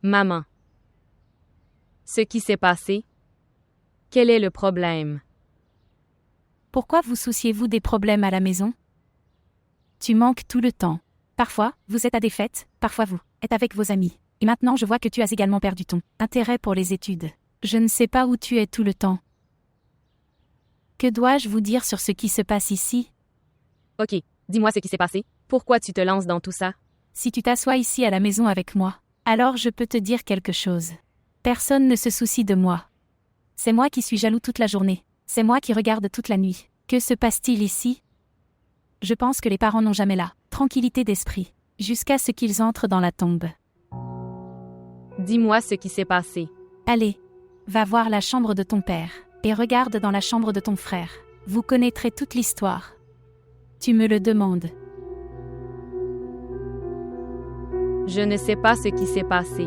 Maman. Ce qui s'est passé? Quel est le problème? Pourquoi vous souciez-vous des problèmes à la maison? Tu manques tout le temps. Parfois, vous êtes à des fêtes, parfois vous êtes avec vos amis. Et maintenant je vois que tu as également perdu ton intérêt pour les études. Je ne sais pas où tu es tout le temps. Que dois-je vous dire sur ce qui se passe ici? Ok, dis-moi ce qui s'est passé. Pourquoi tu te lances dans tout ça? Si tu t'assois ici à la maison avec moi, alors je peux te dire quelque chose. Personne ne se soucie de moi. C'est moi qui suis jaloux toute la journée. C'est moi qui regarde toute la nuit. Que se passe-t-il ici? Je pense que les parents n'ont jamais la tranquillité d'esprit, jusqu'à ce qu'ils entrent dans la tombe. Dis-moi ce qui s'est passé. Allez, va voir la chambre de ton père, et regarde dans la chambre de ton frère. Vous connaîtrez toute l'histoire. Tu me le demandes. Je ne sais pas ce qui s'est passé.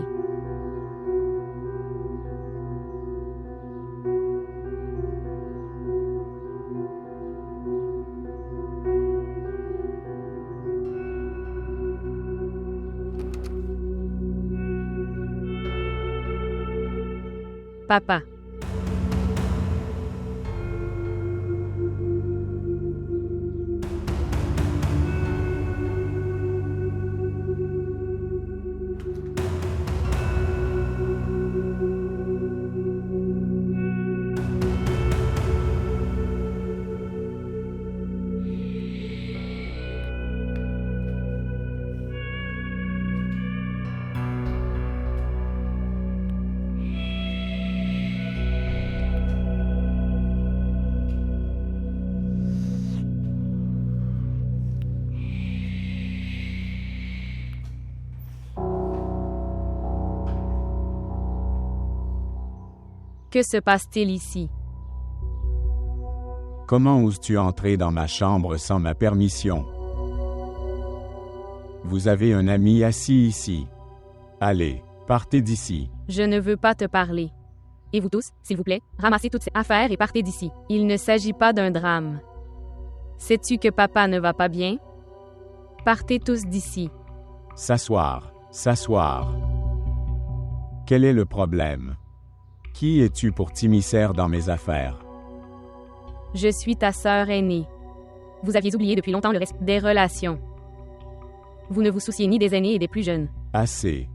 Papa. Que se passe-t-il ici? Comment oses-tu entrer dans ma chambre sans ma permission? Vous avez un ami assis ici. Allez, partez d'ici. Je ne veux pas te parler. Et vous tous, s'il vous plaît, ramassez toutes ces affaires et partez d'ici. Il ne s'agit pas d'un drame. Sais-tu que papa ne va pas bien? Partez tous d'ici. S'asseoir, s'asseoir. Quel est le problème? Qui es-tu pour t'immiscer dans mes affaires? Je suis ta sœur aînée. Vous aviez oublié depuis longtemps le respect des relations. Vous ne vous souciez ni des aînés et des plus jeunes. Assez.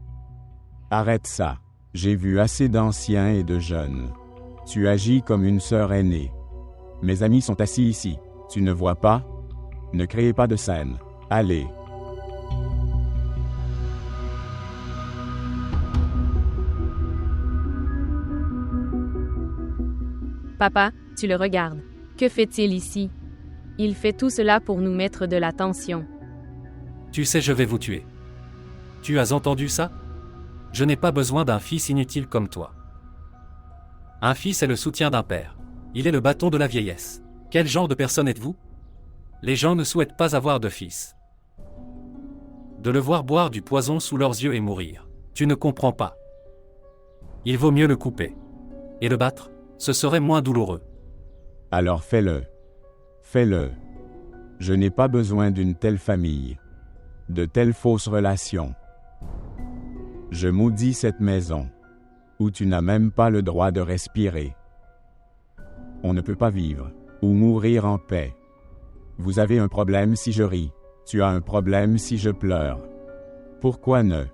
Arrête ça. J'ai vu assez d'anciens et de jeunes. Tu agis comme une sœur aînée. Mes amis sont assis ici. Tu ne vois pas? Ne créez pas de scène. Allez. Papa, tu le regardes. Que fait-il ici? Il fait tout cela pour nous mettre de la tension. Tu sais, je vais vous tuer. Tu as entendu ça? Je n'ai pas besoin d'un fils inutile comme toi. Un fils est le soutien d'un père. Il est le bâton de la vieillesse. Quel genre de personne êtes-vous? Les gens ne souhaitent pas avoir de fils. De le voir boire du poison sous leurs yeux et mourir. Tu ne comprends pas. Il vaut mieux le couper. Et le battre, ce serait moins douloureux. Alors fais-le. Fais-le. Je n'ai pas besoin d'une telle famille. De telles fausses relations. Je maudis cette maison, où tu n'as même pas le droit de respirer. On ne peut pas vivre, ou mourir en paix. Vous avez un problème si je ris. Tu as un problème si je pleure. Pourquoi ne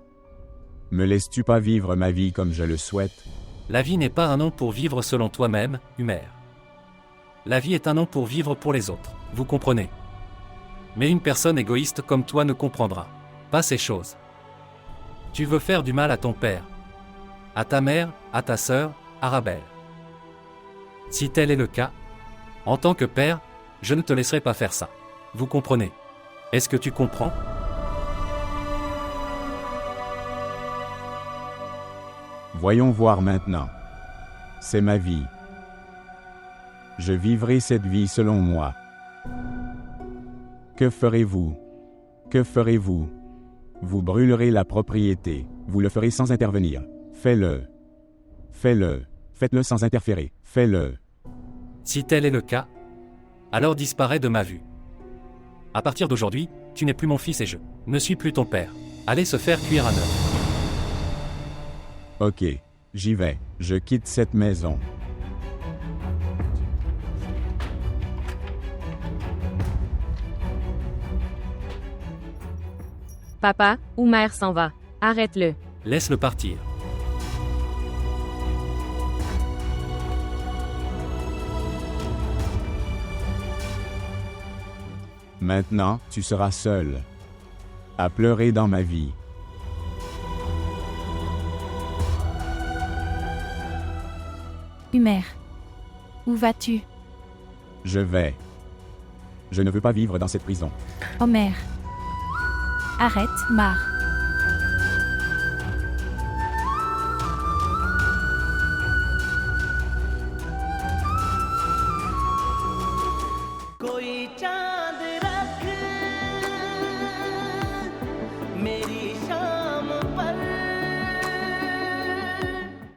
me laisses-tu pas vivre ma vie comme je le souhaite? La vie n'est pas un nom pour vivre selon toi-même, Humer. La vie est un nom pour vivre pour les autres, vous comprenez? Mais une personne égoïste comme toi ne comprendra pas ces choses. Tu veux faire du mal à ton père, à ta mère, à ta sœur, à Rabel. Si tel est le cas, en tant que père, je ne te laisserai pas faire ça. Vous comprenez? Est-ce que tu comprends? Voyons voir maintenant. C'est ma vie. Je vivrai cette vie selon moi. Que ferez-vous? Que ferez-vous? Vous brûlerez la propriété. Vous le ferez sans intervenir. Fais-le. Fais-le. Faites-le sans interférer. Fais-le. Si tel est le cas, alors disparais de ma vue. À partir d'aujourd'hui, tu n'es plus mon fils et je ne suis plus ton père. Allez se faire cuire à neuf. Ok, j'y vais. Je quitte cette maison. Papa, Homer s'en va. Arrête-le. Laisse-le partir. Maintenant, tu seras seul. À pleurer dans ma vie. Homer. Où vas-tu? Je vais. Je ne veux pas vivre dans cette prison. Homer. Arrête, Mar.